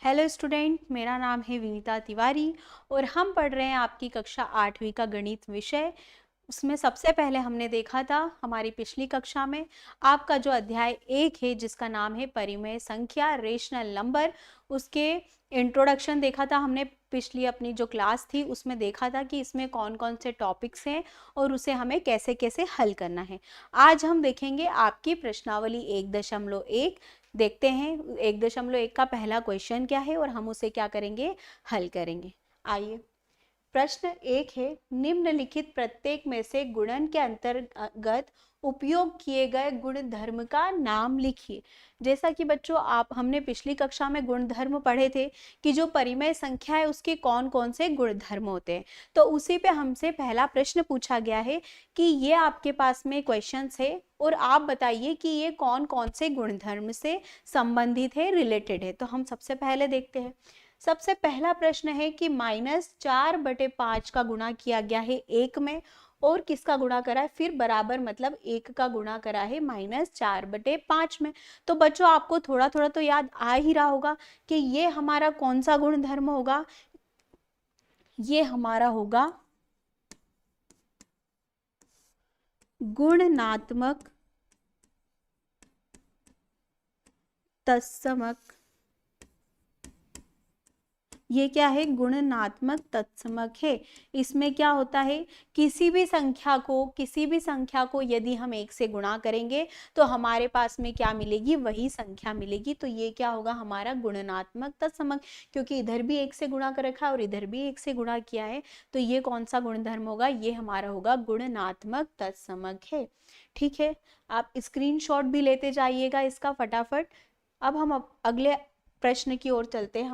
Hello student, मेरा नाम है विनीता तिवारी और हम पढ़ रहे हैं आपकी कक्षा 8वीं का गणित विषय। उसमें सबसे पहले हमने देखा था हमारी पिछली कक्षा में आपका जो अध्याय 1 है जिसका नाम है परिमेय संख्या रेशनल नंबर, उसके इंट्रोडक्शन देखा था हमने। पिछली अपनी जो क्लास थी उसमें देखा था कि इसमें कौन कौन से टॉपिक्स हैं और उसे हमें कैसे कैसे हल करना है। आज हम देखेंगे आपकी प्रश्नावली 1.1। देखते हैं 1.1 का पहला क्वेश्चन क्या है और हम उसे क्या करेंगे, हल करेंगे। आइए, प्रश्न 1 है, निम्नलिखित प्रत्येक में से गुणन के अंतर्गत उपयोग किए गए गुणधर्म का नाम लिखिए। जैसा कि बच्चों हमने पिछली कक्षा में गुणधर्म पढ़े थे कि जो परिमेय संख्या है उसके कौन कौन से गुणधर्म होते हैं, तो उसी पे हमसे पहला प्रश्न पूछा गया है कि ये आपके पास में क्वेश्चंस है और आप बताइए कि ये कौन कौन से गुणधर्म से संबंधित है, रिलेटेड है। तो हम सबसे पहले देखते हैं। सबसे पहला प्रश्न है कि -4/5 का गुणा किया गया है 1 में और किसका गुणा करा है, फिर बराबर मतलब 1 का गुणा करा है -4/5 में। तो बच्चों आपको थोड़ा थोड़ा तो याद आ ही रहा होगा कि ये हमारा कौन सा गुणधर्म होगा, ये हमारा होगा गुणनात्मक तत्समक। ये क्या है, गुणनात्मक तत्समक है। इसमें क्या होता है, किसी भी संख्या को यदि हम 1 से गुणा करेंगे तो हमारे पास में क्या मिलेगी, वही संख्या मिलेगी। तो ये क्या होगा, हमारा गुणनात्मक तत्समक, क्योंकि इधर भी 1 से गुणा कर रखा है और इधर भी 1 से गुणा किया है। तो ये कौन सा गुणधर्म होगा, ये हमारा होगा गुणनात्मक तत्समक है। ठीक है, आप स्क्रीनशॉट भी लेते जाइएगा इसका फटाफट। अब हम अगले प्रश्न की ओर चलते हैं।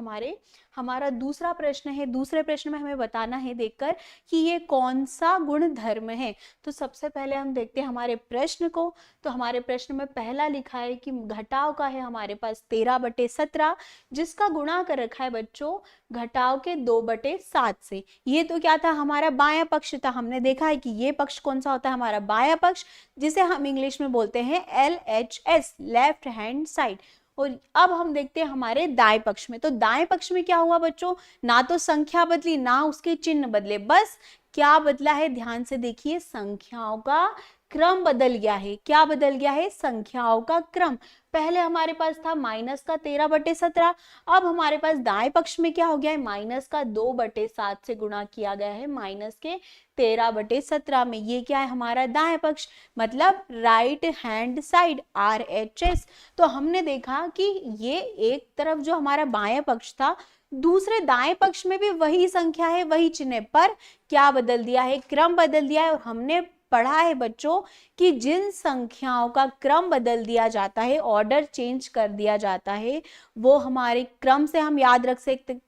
हमारा दूसरा प्रश्न है। दूसरे प्रश्न में हमें बताना है देखकर कि ये कौन सा गुणधर्म है। तो सबसे पहले हम देखते हैं हमारे प्रश्न को। तो हमारे प्रश्न में पहला लिखा है कि घटाव का है हमारे पास 13/17, जिसका गुणा कर रखा है बच्चों घटाव के 2/7 से। ये तो क्या था, हमारा बायां पक्ष था। हमने देखा है कि ये पक्ष कौन सा होता है, हमारा बायां पक्ष, जिसे हम इंग्लिश में बोलते हैं LHS, लेफ्ट हैंड साइड। और अब हम देखते हैं हमारे दाएं पक्ष में। तो दाएं पक्ष में क्या हुआ बच्चों, ना तो संख्या बदली ना उसके चिन्ह बदले, बस क्या बदला है, ध्यान से देखिए, संख्याओं का क्रम बदल गया है। क्या बदल गया है, संख्याओं का क्रम। पहले हमारे पास था -13/17, अब हमारे पास दाएं पक्ष में क्या हो गया है, -2/7 से गुणा किया गया है -13/17 में। ये क्या है, हमारा दाएं पक्ष, मतलब राइट हैंड साइड, RHS। तो हमने देखा कि ये एक तरफ जो हमारा बाएं पक्ष था, दूसरे दाएं पक्ष में भी वही संख्या है, वही चिन्ह, पर क्या बदल दिया है, क्रम बदल दिया है। और हमने पढ़ा है बच्चों कि जिन संख्याओं का क्रम बदल दिया जाता है, ऑर्डर चेंज कर दिया जाता है, वो हमारे क्रम से हम याद रख सकते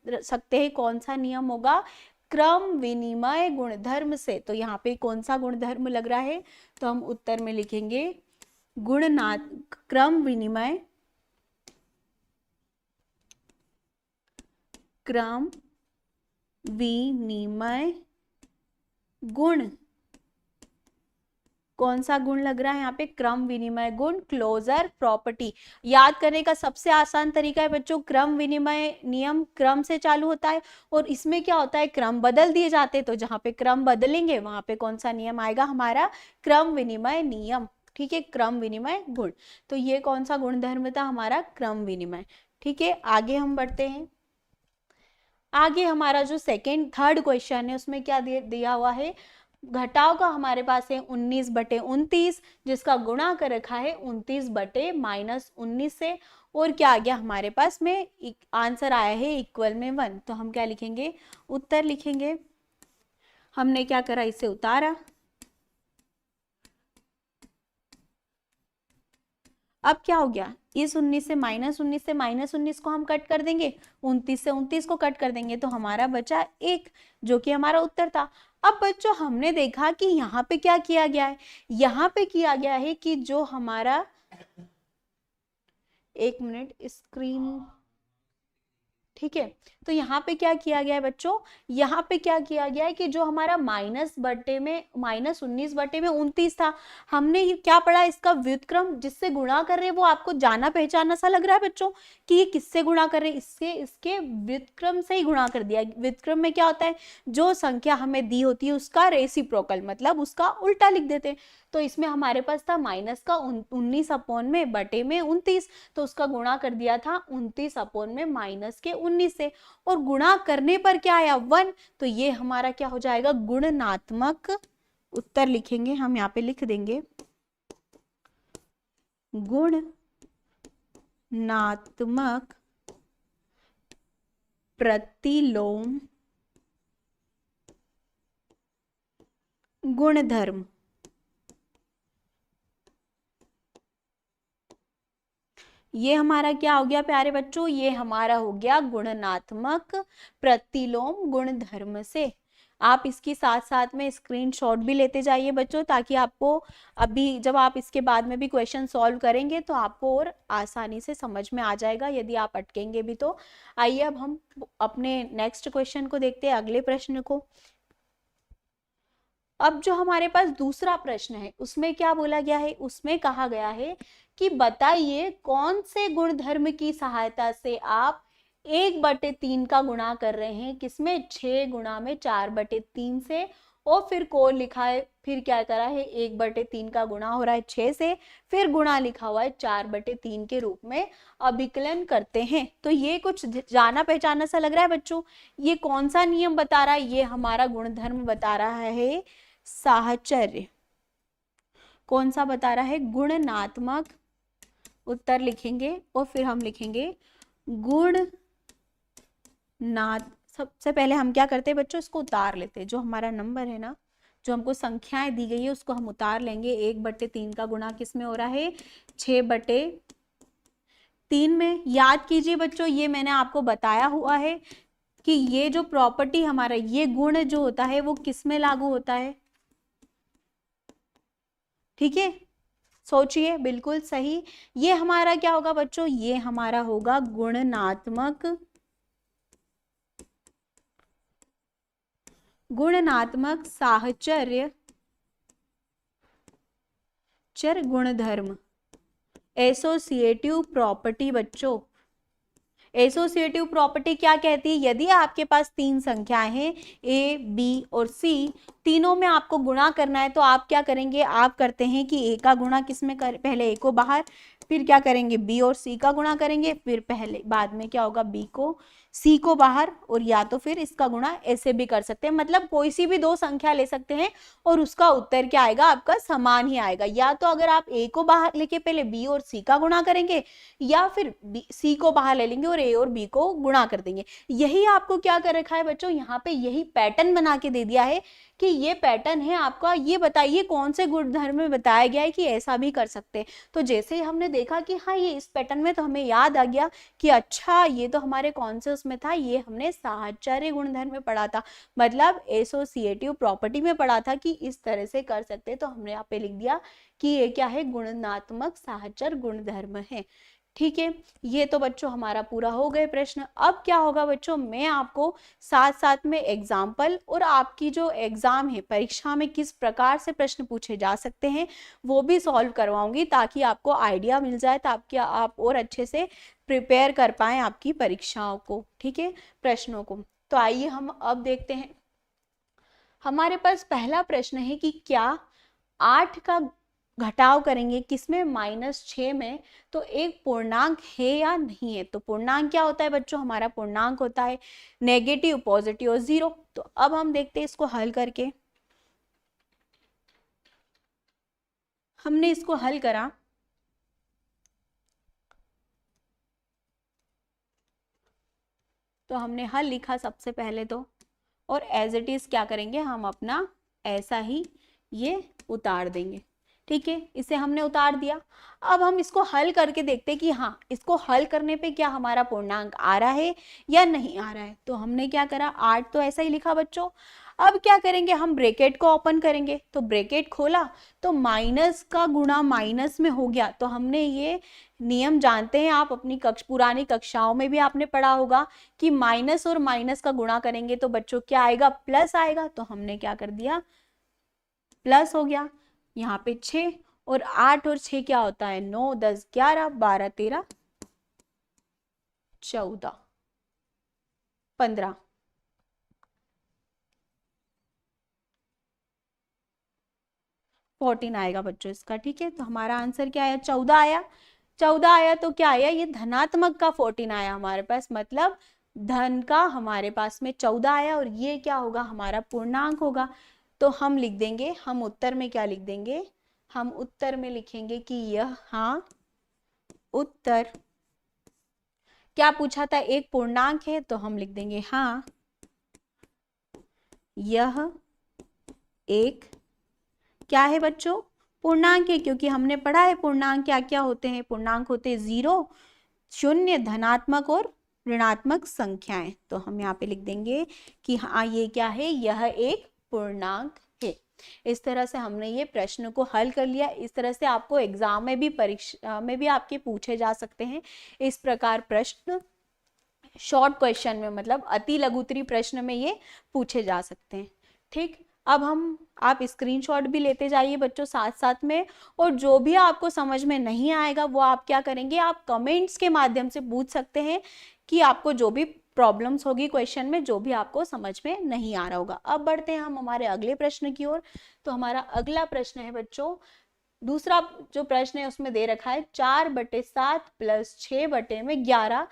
हैं कौन सा नियम होगा, क्रम विनिमय गुणधर्म से। तो यहाँ पे कौन सा गुणधर्म लग रहा है, तो हम उत्तर में लिखेंगे क्रम विनिमय गुण। कौन सा गुण लग रहा है यहाँ पे, क्रम विनिमय गुण, क्लोजर प्रॉपर्टी। याद करने का सबसे आसान तरीका है बच्चों, क्रम विनिमय नियम क्रम से चालू होता है और इसमें क्या होता है, क्रम बदल दिए जाते हैं। तो जहां पे क्रम बदलेंगे वहां पे कौन सा नियम आएगा, हमारा क्रम विनिमय नियम। ठीक है, क्रम विनिमय गुण। तो ये कौन सा गुणधर्म था, हमारा क्रम विनिमय। ठीक है, आगे हम बढ़ते हैं। आगे हमारा जो थर्ड क्वेश्चन है उसमें क्या दिया हुआ है, घटाव का हमारे पास है 19/29, जिसका गुणा कर रखा है 29/-19 से। और क्या आ गया हमारे पास में, आंसर आया है इक्वल में 1। तो हम क्या लिखेंगे, उत्तर लिखेंगे। हमने क्या करा, इसे उतारा। अब क्या हो गया, इस 19 से -19 को हम कट कर देंगे, 29 से 29 को कट कर देंगे, तो हमारा बचा 1, जो कि हमारा उत्तर था। अब बच्चों हमने देखा कि यहाँ पे क्या किया गया है, यहाँ पे किया गया है कि जो हमारा, एक मिनट स्क्रीन, ठीक है। तो यहाँ पे क्या किया गया है बच्चों, यहाँ पे क्या किया गया है कि जो हमारा -19/29 था, हमने ये क्या पढ़ा, इसका व्युत्क्रम जिससे गुणा कर रहे हैं वो आपको जाना पहचाना सा लग रहा है बच्चों कि ये किससे गुणा कर रहे हैं, इससे इसके व्युत्क्रम से ही गुणा कर दिया। व्युत्क्रम में क्या होता है, जो संख्या हमें दी होती है उसका रेसिप्रोकल, मतलब उसका उल्टा लिख देते हैं। तो इसमें हमारे पास था माइनस का 19/29, तो उसका गुणा कर दिया था 29/-19 से, और गुणा करने पर क्या आया 1, तो ये हमारा क्या हो जाएगा, गुणनात्मक उत्तर लिखेंगे हम, यहाँ पे लिख देंगे गुणनात्मक प्रतिलोम गुणधर्म। ये हमारा क्या हो गया प्यारे बच्चों, ये हमारा हो गया गुणनात्मक प्रतिलोम गुणधर्म से। आप इसकी साथ साथ में स्क्रीनशॉट भी लेते जाइए बच्चों, ताकि आपको अभी जब आप इसके बाद में भी क्वेश्चन सॉल्व करेंगे तो आपको और आसानी से समझ में आ जाएगा, यदि आप अटकेंगे भी तो। आइए अब हम अपने नेक्स्ट क्वेश्चन को देखते हैं, अगले प्रश्न को। अब जो हमारे पास दूसरा प्रश्न है उसमें क्या बोला गया है, उसमें कहा गया है कि बताइए कौन से गुणधर्म की सहायता से आप 1/3 का गुणा कर रहे हैं, किसमें 6 गुणा में 4/3 से, और फिर को लिखा है, फिर क्या करा है 1/3 का गुणा हो रहा है 6 से, फिर गुणा लिखा हुआ है 4/3 के रूप में अभिकलन करते हैं। तो ये कुछ जाना पहचाना सा लग रहा है बच्चों। ये कौन सा नियम बता रहा है, ये हमारा गुणधर्म बता रहा है साहचर्य। कौन सा बता रहा है, गुणनात्मक उत्तर लिखेंगे और फिर हम लिखेंगे सबसे पहले हम क्या करते हैं बच्चों, इसको उतार लेते हैं। जो हमारा नंबर है ना, जो हमको संख्याएं दी गई है उसको हम उतार लेंगे। 1/3 का गुणा किस में हो रहा है, 6/3 में। याद कीजिए बच्चों, ये मैंने आपको बताया हुआ है कि ये जो प्रॉपर्टी हमारा, ये गुण जो होता है वो किस में लागू होता है, ठीक है, सोचिए, बिल्कुल सही। ये हमारा क्या होगा बच्चों, ये हमारा होगा गुणनात्मक साहचर्य चर गुणधर्म, एसोसिएटिव प्रॉपर्टी। बच्चों एसोसिएटिव प्रॉपर्टी क्या कहती है, यदि आपके पास 3 संख्याएं हैं ए, बी और सी, तीनों में आपको गुणा करना है, तो आप क्या करेंगे, आप करते हैं कि ए का गुणा किस में कर, पहले ए को बाहर, फिर क्या करेंगे बी और सी का गुणा करेंगे, फिर पहले बाद में क्या होगा बी को सी को बाहर, और या तो फिर इसका गुणा ऐसे भी कर सकते हैं। मतलब कोई सी भी 2 संख्या ले सकते हैं और उसका उत्तर क्या आएगा, आपका समान ही आएगा। या तो अगर आप ए को बाहर लेके पहले बी और सी का गुणा करेंगे, या फिर सी को बाहर ले लेंगे और ए और बी को गुणा कर देंगे। यही आपको क्या कर रखा है बच्चों, यहाँ पे यही पैटर्न बना के दे दिया है कि ये पैटर्न है आपका। ये बताइए कौन से गुणधर्म में बताया गया है कि ऐसा भी कर सकते हैं। तो जैसे हमने देखा कि हाँ ये इस पैटर्न में, तो हमें याद आ गया कि अच्छा ये तो हमारे कौन से उसमें था, ये हमने साहचर्य गुणधर्म में पढ़ा था, मतलब एसोसिएटिव प्रॉपर्टी में पढ़ा था कि इस तरह से कर सकते हैं। तो हमने यहाँ पे लिख दिया कि ये क्या है, गुणात्मक साहचर्य गुणधर्म है। ठीक है, ये तो बच्चों हमारा पूरा हो गए प्रश्न। अब क्या होगा बच्चों, मैं आपको साथ साथ में एग्जाम्पल और आपकी जो एग्जाम है, परीक्षा में किस प्रकार से प्रश्न पूछे जा सकते हैं वो भी सॉल्व करवाऊंगी, ताकि आपको आइडिया मिल जाए, ताकि आप और अच्छे से प्रिपेयर कर पाए आपकी परीक्षाओं को, ठीक है, प्रश्नों को। तो आइए हम अब देखते हैं। हमारे पास पहला प्रश्न है कि क्या 8 का घटाव करेंगे किसमें, -6 में, तो एक पूर्णांक है या नहीं है। तो पूर्णांक क्या होता है बच्चों, हमारा पूर्णांक होता है नेगेटिव, पॉजिटिव और 0। तो अब हम देखते हैं इसको हल करके। हमने इसको हल करा, तो हमने हल लिखा सबसे पहले तो, और एज इट इज क्या करेंगे, हम अपना ऐसा ही ये उतार देंगे। ठीक है, इसे हमने उतार दिया। अब हम इसको हल करके देखते हैं कि हाँ इसको हल करने पे क्या हमारा पूर्णांक आ रहा है या नहीं आ रहा है। तो हमने क्या करा, 8 तो ऐसा ही लिखा बच्चों। अब क्या करेंगे, हम ब्रैकेट को ओपन करेंगे, तो ब्रैकेट खोला तो माइनस का गुणा माइनस में हो गया। तो हमने ये नियम जानते हैं, आप अपनी पुरानी कक्षाओं में भी आपने पढ़ा होगा कि माइनस और माइनस का गुणा करेंगे तो बच्चों क्या आएगा, प्लस आएगा। तो हमने क्या कर दिया, प्लस हो गया। यहाँ पे 6 और 8 और 6 क्या होता है, 9 10 11 12 13 14 15, 14 आएगा बच्चों इसका। ठीक है, तो हमारा आंसर क्या आया, 14 आया। 14 आया तो क्या आया, ये धनात्मक का 14 आया हमारे पास, मतलब धन का हमारे पास में 14 आया, और ये क्या होगा, हमारा पूर्णांक होगा। तो हम लिख देंगे, हम उत्तर में क्या लिख देंगे, हम उत्तर में लिखेंगे कि यह, हाँ उत्तर, क्या पूछा था, एक पूर्णांक है, तो हम लिख देंगे हाँ यह एक क्या है बच्चों, पूर्णांक है। क्योंकि हमने पढ़ा है पूर्णांक क्या क्या होते हैं, पूर्णांक होते हैं 0, शून्य, धनात्मक और ऋणात्मक संख्याएं। तो हम यहाँ पे लिख देंगे कि हाँ ये क्या है, यह एक पूर्णांक है। इस तरह से हमने ये प्रश्न को हल कर लिया। इस तरह से आपको एग्जाम में भी, परीक्षा में भी आपके पूछे जा सकते हैं इस प्रकार प्रश्न, शॉर्ट क्वेश्चन में, मतलब अति लघुत्तरी प्रश्न में ये पूछे जा सकते हैं। ठीक, अब हम, आप स्क्रीनशॉट भी लेते जाइए बच्चों साथ साथ में, और जो भी आपको समझ में नहीं आएगा वो आप क्या करेंगे, आप कमेंट्स के माध्यम से पूछ सकते हैं कि आपको जो भी प्रॉब्लम्स होगी क्वेश्चन में, जो भी आपको समझ में नहीं आ रहा होगा। अब बढ़ते हैं हम हमारे अगले प्रश्न की ओर। तो हमारा अगला प्रश्न है बच्चों, दूसरा जो प्रश्न है उसमें दे रखा है 4/7 प्लस 6/11,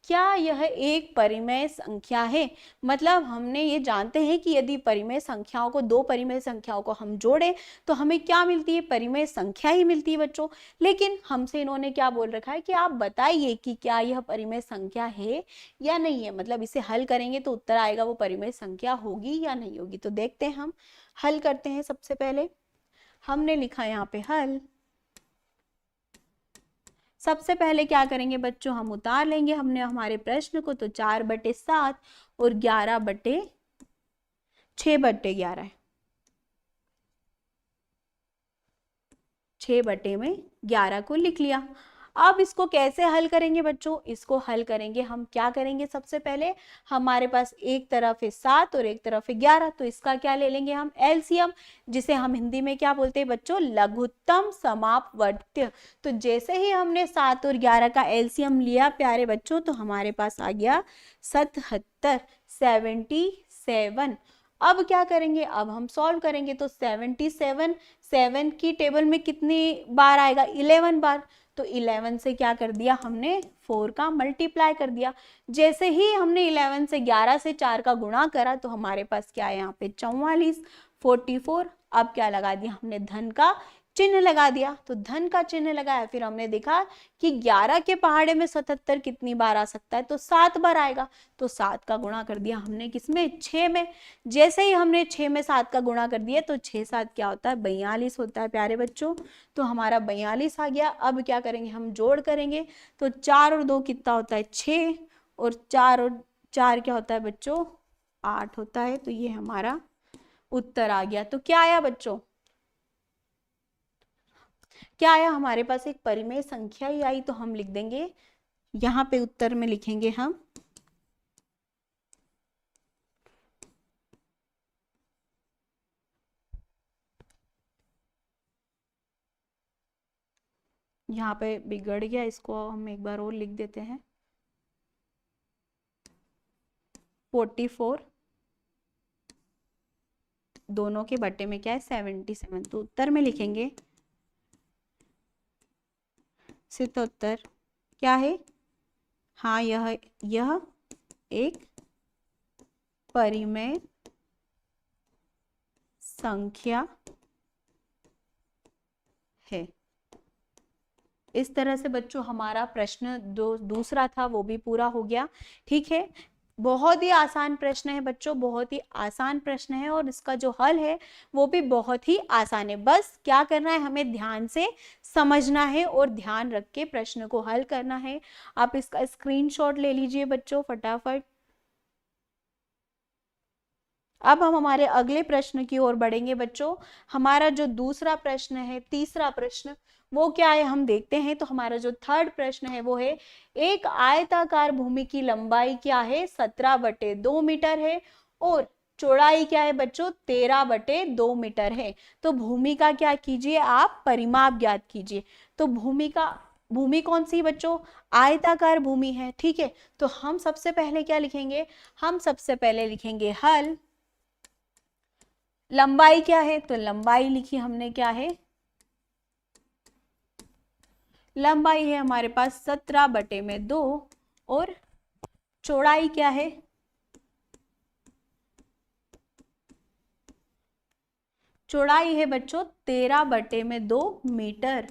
क्या यह एक परिमेय संख्या है। मतलब हमने ये जानते हैं कि यदि परिमेय संख्याओं को, दो परिमेय संख्याओं को हम जोड़ें तो हमें क्या मिलती है, परिमेय संख्या ही मिलती है बच्चों। लेकिन हमसे इन्होंने क्या बोल रखा है कि आप बताइए कि क्या यह परिमेय संख्या है या नहीं है, मतलब इसे हल करेंगे तो उत्तर आएगा वो परिमेय संख्या होगी या नहीं होगी। तो देखते हैं, हम हल करते हैं। सबसे पहले हमने लिखा यहाँ पे हल। सबसे पहले क्या करेंगे बच्चों, हम उतार लेंगे हमने हमारे प्रश्न को, तो 4/7 और 11/6/11 है, 6/11 को लिख लिया। अब इसको कैसे हल करेंगे बच्चों, इसको हल करेंगे हम, क्या करेंगे, सबसे पहले हमारे पास एक तरफ है 7 और एक तरफ है 11, तो इसका क्या ले लेंगे हम, एलसीएम, जिसे हम हिंदी में क्या बोलते हैं बच्चों, लघुत्तम समापवर्त्य। तो जैसे ही हमने 7 और 11 का एलसीएम लिया प्यारे बच्चों, तो हमारे पास आ गया 77, 77। अब क्या करेंगे, अब हम सॉल्व करेंगे, तो 77, 7 की टेबल में कितनी बार आएगा, 11 बार। तो 11 से क्या कर दिया हमने, 4 का मल्टीप्लाई कर दिया। जैसे ही हमने 11 से 11 से 4 का गुणा करा तो हमारे पास क्या है, यहाँ पे 44, 44। अब क्या लगा दिया हमने, धन का चिन्ह लगा दिया। तो धन का चिन्ह लगाया, फिर हमने देखा कि 11 के पहाड़े में 77 कितनी बार आ सकता है, तो 7 बार आएगा। तो 7 का गुणा कर दिया हमने किसमें, 6 में। जैसे ही हमने 6 में 7 का गुणा कर दिया तो 6 7 क्या होता है, 42 होता है प्यारे बच्चों। तो हमारा 42 आ गया। अब क्या करेंगे, हम जोड़ करेंगे, तो 4 और 2 कितना होता है, 6, और 4 क्या होता है बच्चों, 8 होता है। तो ये हमारा उत्तर आ गया। तो क्या आया बच्चों, क्या आया, हमारे पास एक परिमेय संख्या ही आई। तो हम लिख देंगे यहाँ पे, उत्तर में लिखेंगे हम यहाँ पे बिगड़ गया, इसको हम एक बार और लिख देते हैं, 44, दोनों के बटे में क्या है, 77। तो उत्तर में लिखेंगे 77। क्या है, हाँ यह एक परिमेय संख्या है। इस तरह से बच्चों हमारा प्रश्न दूसरा था वो भी पूरा हो गया। ठीक है, बहुत ही आसान प्रश्न है बच्चों, बहुत ही आसान प्रश्न है, और इसका जो हल है वो भी बहुत ही आसान है। बस क्या करना है, हमें ध्यान से समझना है और ध्यान रख के प्रश्न को हल करना है। आप इसका स्क्रीनशॉट ले लीजिए बच्चों फटाफट। अब हम हमारे अगले प्रश्न की ओर बढ़ेंगे बच्चों। हमारा जो दूसरा प्रश्न है, तीसरा प्रश्न, वो क्या है हम देखते हैं। तो हमारा जो थर्ड प्रश्न है वो है, एक आयताकार भूमि की लंबाई क्या है, 17/2 मीटर है और चौड़ाई क्या है बच्चों, 13/2 मीटर है। तो भूमि का क्या कीजिए आप, परिमाप ज्ञात कीजिए। तो भूमि कौन सी बच्चों, आयताकार भूमि है, ठीक है। तो हम सबसे पहले क्या लिखेंगे, हम सबसे पहले लिखेंगे हल। लंबाई क्या है, तो लंबाई लिखी हमने क्या है, लंबाई है हमारे पास 17/2 और चौड़ाई क्या है, चौड़ाई है बच्चों 13/2 मीटर,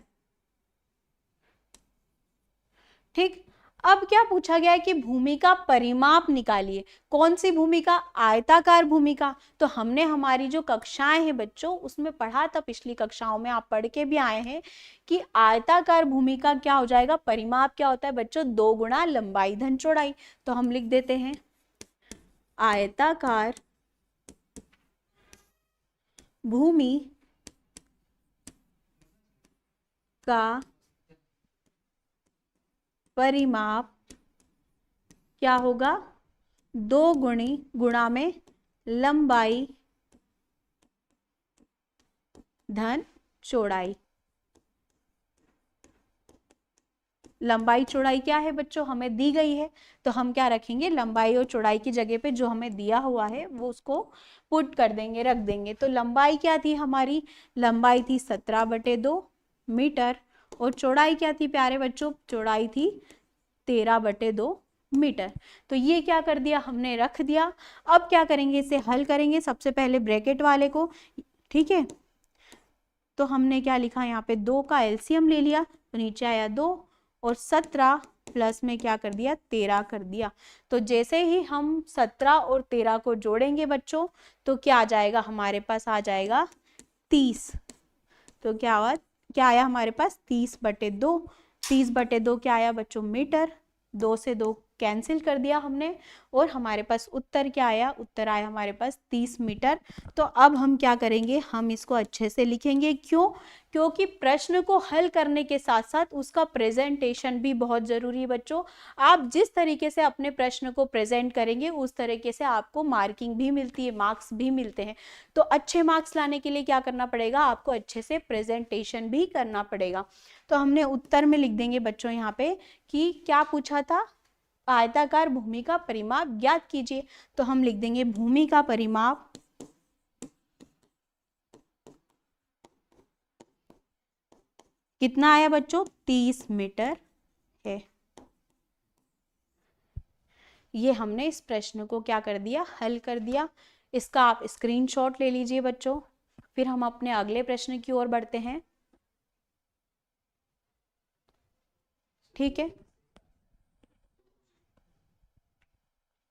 ठीक। अब क्या पूछा गया है कि भूमि का परिमाप निकालिए। कौन सी भूमि का, आयताकार भूमि का। तो हमने हमारी जो कक्षाएं हैं बच्चों उसमें पढ़ा था, पिछली कक्षाओं में आप पढ़ के भी आए हैं कि आयताकार भूमि का क्या हो जाएगा, परिमाप क्या होता है बच्चों, 2 गुणा लंबाई धन चौड़ाई। तो हम लिख देते हैं आयताकार भूमि का परिमाप क्या होगा, 2 गुणा में लंबाई धन चौड़ाई। लंबाई चौड़ाई क्या है बच्चों, हमें दी गई है, तो हम क्या रखेंगे, लंबाई और चौड़ाई की जगह पे जो हमें दिया हुआ है वो उसको पुट कर देंगे, रख देंगे। तो लंबाई क्या थी हमारी, लंबाई थी 17/2 मीटर और चौड़ाई क्या थी प्यारे बच्चों, चौड़ाई थी 13/2 मीटर। तो ये क्या कर दिया, हमने रख दिया। अब क्या करेंगे, इसे हल करेंगे। सबसे पहले ब्रैकेट वाले को, ठीक है। तो हमने क्या लिखा, यहाँ पे 2 का एलसीएम ले लिया, तो नीचे आया 2 और 17 प्लस में क्या कर दिया, 13 कर दिया। तो जैसे ही हम 17 और 13 को जोड़ेंगे बच्चों, तो क्या आ जाएगा, हमारे पास आ जाएगा 30। तो क्या आया हमारे पास, 30/2। 30/2 क्या आया बच्चों, मीटर। 2 से 2 कैंसिल कर दिया हमने और हमारे पास उत्तर क्या आया, उत्तर आया हमारे पास 30 मीटर। तो अब हम क्या करेंगे, हम इसको अच्छे से लिखेंगे। क्यों, क्योंकि प्रश्न को हल करने के साथ साथ उसका प्रेजेंटेशन भी बहुत जरूरी है बच्चों। आप जिस तरीके से अपने प्रश्न को प्रेजेंट करेंगे उस तरीके से आपको मार्किंग भी मिलती है, मार्क्स भी मिलते हैं। तो अच्छे मार्क्स लाने के लिए क्या करना पड़ेगा, आपको अच्छे से प्रेजेंटेशन भी करना पड़ेगा। तो हमने उत्तर में लिख देंगे बच्चों यहाँ पे कि क्या पूछा था, आयताकार भूमि का परिमाप ज्ञात कीजिए। तो हम लिख देंगे भूमि का परिमाप कितना आया बच्चों, 30 मीटर है। ये हमने इस प्रश्न को क्या कर दिया, हल कर दिया। इसका आप स्क्रीनशॉट ले लीजिए बच्चों। फिर हम अपने अगले प्रश्न की ओर बढ़ते हैं, ठीक है।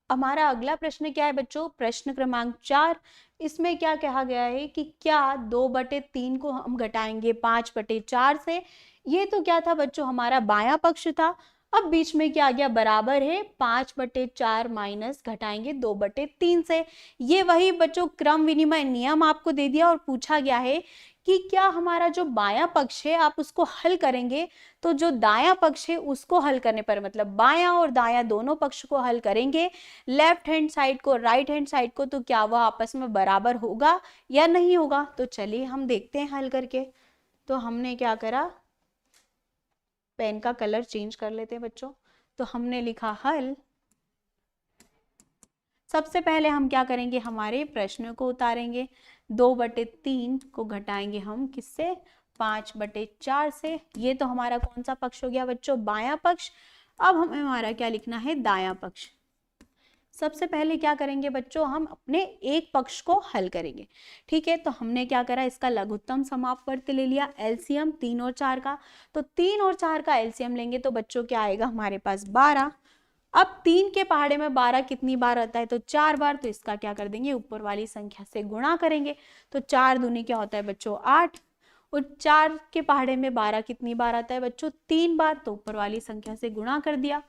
हमारा अगला प्रश्न क्या है बच्चों, प्रश्न क्रमांक 4। इसमें क्या कहा गया है कि क्या 2/3 को हम घटाएंगे 5/4 से। ये तो क्या था बच्चों, हमारा बायां पक्ष था। अब बीच में क्या आ गया, बराबर है 5/4 माइनस घटाएंगे 2/3 से। ये वही बच्चों क्रम विनिमय नियम आपको दे दिया और पूछा गया है कि क्या हमारा जो बायां पक्ष है आप उसको हल करेंगे, तो जो दायां पक्ष है उसको हल करने पर, मतलब बायां और दायां दोनों पक्ष को हल करेंगे, लेफ्ट हैंड साइड को राइट हैंड साइड को, तो क्या वह आपस में बराबर होगा या नहीं होगा। तो चलिए हम देखते हैं हल करके। तो हमने क्या करा, पेन का कलर चेंज कर लेते हैं बच्चों। तो हमने लिखा हल। सबसे पहले हम क्या करेंगे, हमारे प्रश्न को उतारेंगे। 2/3 को घटाएंगे हम किससे, 5/4 से। ये तो हमारा कौन सा पक्ष हो गया बच्चों, बायां पक्ष। अब हमें हमारा क्या लिखना है, दायां पक्ष। सबसे पहले क्या करेंगे बच्चों, हम अपने एक पक्ष को हल करेंगे, ठीक है। तो हमने क्या करा, इसका लघुत्तम समापवर्त ले लिया, एलसीएम 3 और 4 का। तो 3 और 4 का एलसीएम लेंगे तो बच्चों क्या आएगा हमारे पास 12। अब 3 के पहाड़े में 12 कितनी बार आता है, तो 4 बार। तो इसका क्या कर देंगे, ऊपर वाली संख्या से गुणा करेंगे। तो 4 दूनी क्या होता है बच्चों 8 और 4 के पहाड़े में 12 कितनी बार आता है बच्चों 3 बार। तो ऊपर वाली संख्या से गुणा कर दिया,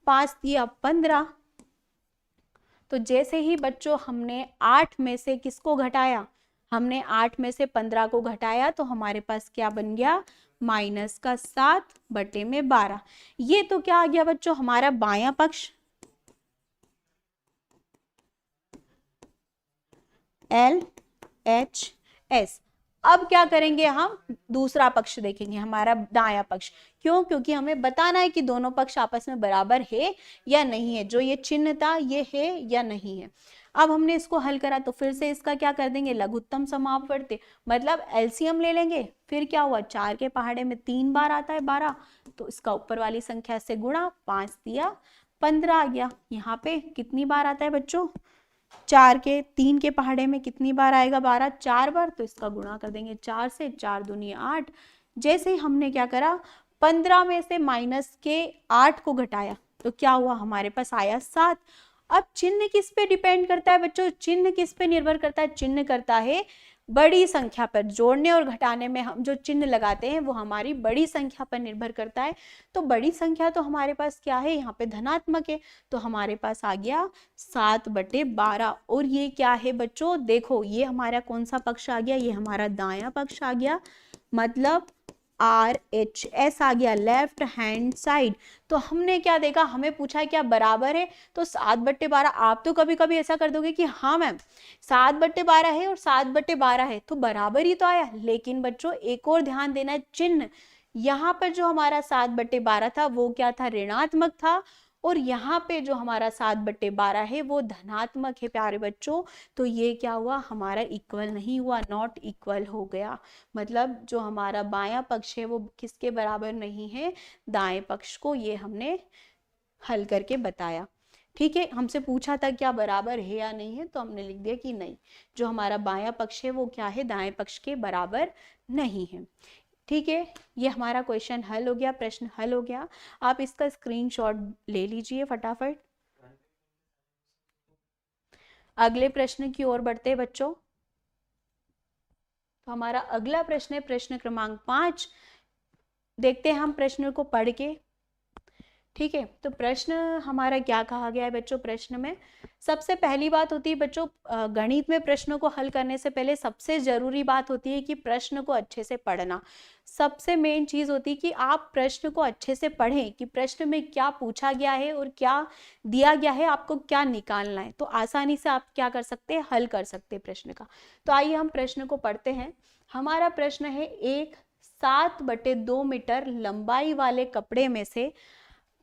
5 दिया 15। तो जैसे ही बच्चों हमने 8 में से किसको घटाया, हमने 8 में से 15 को घटाया, तो हमारे पास क्या बन गया, -7/12। ये तो क्या आ गया बच्चों, हमारा बायां पक्ष LHS। अब क्या करेंगे, हम दूसरा पक्ष देखेंगे, हमारा दायां पक्ष। क्यों, क्योंकि हमें बताना है कि दोनों पक्ष आपस में बराबर है या नहीं है, जो ये चिन्ह था ये है या नहीं है। अब हमने इसको हल करा तो फिर से इसका क्या कर देंगे, लघुत्तम समापवर्ती, मतलब एलसीएम ले लेंगे। फिर क्या हुआ, 4 के पहाड़े में 3 बार आता है 12, तो इसका ऊपर वाली संख्या से गुणा, 5 दिया 15 आ गया। यहाँ पे कितनी बार आता है बच्चों, 3 के पहाड़े में कितनी बार आएगा 12, 4 बार, तो इसका गुणा कर देंगे 4 से, 4 दूनी 8। जैसे ही हमने क्या करा, 15 में से -8 को घटाया, तो क्या हुआ, हमारे पास आया 7। अब चिन्ह किस पे डिपेंड करता है बच्चों, चिन्ह किस पे निर्भर करता है, चिन्ह करता है बड़ी संख्या पर। जोड़ने और घटाने में हम जो चिन्ह लगाते हैं वो हमारी बड़ी संख्या पर निर्भर करता है। तो बड़ी संख्या तो हमारे पास क्या है, यहाँ पे धनात्मक है, तो हमारे पास आ गया 7/12। और ये क्या है बच्चों, देखो ये हमारा कौन सा पक्ष आ गया, ये हमारा दायां पक्ष आ गया, मतलब RHS आ गया, लेफ्ट हैंड साइड। तो हमने क्या देखा, हमें पूछा है क्या बराबर है, तो 7/12। आप तो कभी कभी ऐसा कर दोगे कि हाँ मैम 7/12 है और 7/12 है, तो बराबर ही तो आया। लेकिन बच्चों एक और ध्यान देना, चिन्ह यहाँ पर जो हमारा 7/12 था वो क्या था, ऋणात्मक था, और यहाँ पे जो हमारा 7/12 है वो धनात्मक है प्यारे बच्चों। तो ये क्या हुआ, हमारा इक्वल नहीं हुआ, नॉट इक्वल हो गया। मतलब जो हमारा बायां पक्ष है वो किसके बराबर नहीं है, दाएं पक्ष को। ये हमने हल करके बताया। ठीक है, हमसे पूछा था क्या बराबर है या नहीं है, तो हमने लिख दिया कि नहीं, जो हमारा बायां पक्ष है वो क्या है, दाएं पक्ष के बराबर नहीं है। ठीक है, ये हमारा क्वेश्चन हल हो गया, प्रश्न हल हो गया। आप इसका स्क्रीनशॉट ले लीजिए फटाफट। अगले प्रश्न की ओर बढ़ते हैं बच्चों। तो हमारा अगला प्रश्न है प्रश्न क्रमांक 5। देखते हैं हम प्रश्न को पढ़ के। ठीक है, तो प्रश्न हमारा क्या कहा गया है बच्चों, प्रश्न में सबसे पहली बात होती है बच्चों, गणित में प्रश्नों को हल करने से पहले सबसे जरूरी बात होती है कि प्रश्न को अच्छे से पढ़ना। सबसे मेन चीज होती है कि आप प्रश्न को अच्छे से पढ़ें कि प्रश्न में क्या पूछा गया है और क्या दिया गया है, आपको क्या निकालना है, तो आसानी से आप क्या कर सकते हैं, हल कर सकते हैं प्रश्न का। तो आइए हम प्रश्न को पढ़ते हैं। हमारा प्रश्न है, एक 7/2 मीटर लंबाई वाले कपड़े में से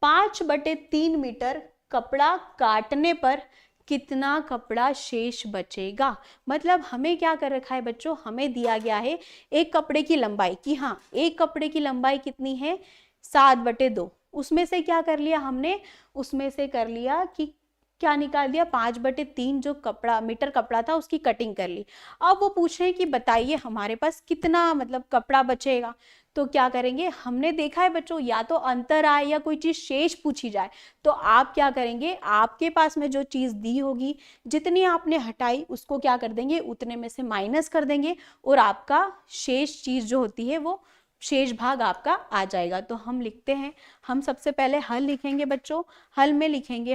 5/3 मीटर कपड़ा काटने पर कितना कपड़ा शेष बचेगा। मतलब हमें क्या कर रखा है बच्चों, हमें दिया गया है एक कपड़े की लंबाई की, हाँ एक कपड़े की लंबाई कितनी है 7/2। उसमें से क्या कर लिया हमने, उसमें से कर लिया कि क्या निकाल दिया, 5/3 जो कपड़ा मीटर कपड़ा था उसकी कटिंग कर ली। अब वो पूछ रहे हैं कि बताइए हमारे पास कितना मतलब कपड़ा बचेगा। तो क्या करेंगे, हमने देखा है बच्चों या तो अंतर आए या कोई चीज शेष पूछी जाए, तो आप क्या करेंगे, आपके पास में जो चीज दी होगी जितनी आपने हटाई उसको क्या कर देंगे, उतने में से माइनस कर देंगे, और आपका शेष चीज जो होती है वो शेष भाग आपका आ जाएगा। तो हम लिखते हैं, हम सबसे पहले हल लिखेंगे बच्चों। हल में लिखेंगे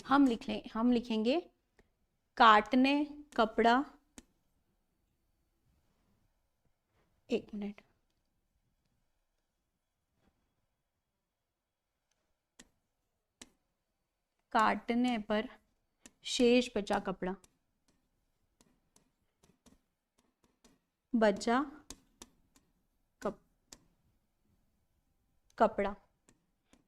हम लिखेंगे काटने कपड़ा, एक मिनट, काटने पर शेष बचा कपड़ा, बचा कपड़ा।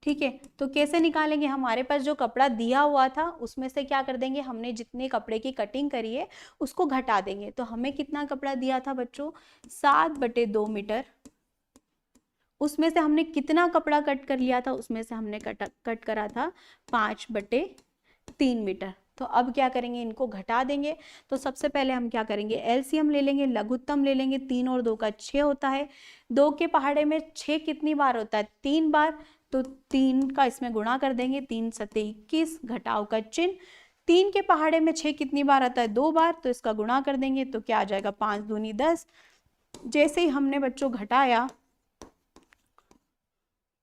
ठीक है, तो कैसे निकालेंगे, हमारे पास जो कपड़ा दिया हुआ था उसमें से क्या कर देंगे, हमने जितने कपड़े की कटिंग करी है उसको घटा देंगे। तो हमें कितना कपड़ा दिया था बच्चों, 7/2 मीटर। उसमें से हमने कितना कपड़ा कट कर लिया था, उसमें से हमने कट करा था 5/3 मीटर। तो अब क्या करेंगे, इनको घटा देंगे। तो सबसे पहले हम क्या करेंगे, एलसीएम ले लेंगे, लघुत्तम ले लेंगे। 3 और 2 का 6 होता है। 2 के पहाड़े में 6 कितनी बार होता है, 3 बार। तो 3 का इसमें गुणा कर देंगे, 3 सत्ते 21, घटाव का चिन्ह। 3 के पहाड़े में 6 कितनी बार आता है, 2 बार, तो इसका गुणा कर देंगे, तो क्या आ जाएगा 5 दूनी 10। जैसे ही हमने बच्चों घटाया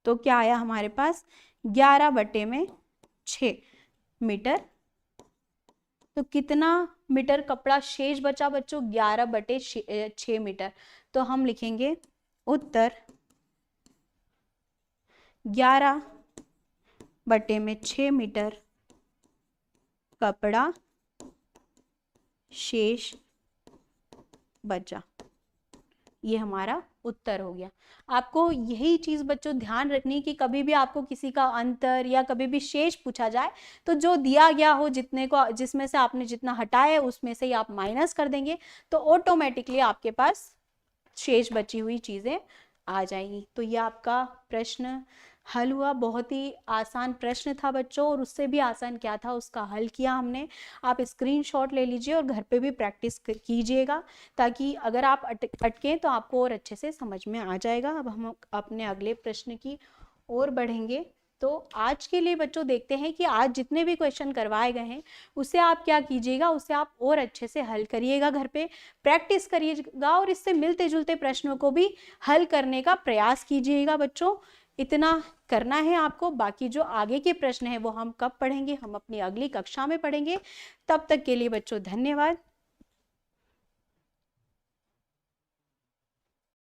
तो क्या आया हमारे पास 11/6 मीटर। तो कितना मीटर कपड़ा शेष बचा बच्चों? 11/6 मीटर। तो हम लिखेंगे उत्तर 11/6 मीटर कपड़ा शेष बचा। ये हमारा उत्तर हो गया। आपको यही चीज बच्चों ध्यान रखनी कि कभी भी आपको किसी का अंतर या कभी भी शेष पूछा जाए तो जो दिया गया हो, जितने को, जिसमें से आपने जितना हटाया है उसमें से ही आप माइनस कर देंगे तो ऑटोमेटिकली आपके पास शेष बची हुई चीजें आ जाएंगी। तो ये आपका प्रश्न हल हुआ। बहुत ही आसान प्रश्न था बच्चों, और उससे भी आसान क्या था उसका हल किया हमने। आप स्क्रीनशॉट ले लीजिए और घर पे भी प्रैक्टिस कीजिएगा, ताकि अगर आप अटकें तो आपको और अच्छे से समझ में आ जाएगा। अब हम अपने अगले प्रश्न की ओर बढ़ेंगे। तो आज के लिए बच्चों देखते हैं कि आज जितने भी क्वेश्चन करवाए गए हैं उसे आप क्या कीजिएगा, उसे आप और अच्छे से हल करिएगा, घर पे प्रैक्टिस करिएगा और इससे मिलते जुलते प्रश्नों को भी हल करने का प्रयास कीजिएगा बच्चों। इतना करना है आपको। बाकी जो आगे के प्रश्न हैं वो हम कब पढ़ेंगे? हम अपनी अगली कक्षा में पढ़ेंगे। तब तक के लिए बच्चों धन्यवाद।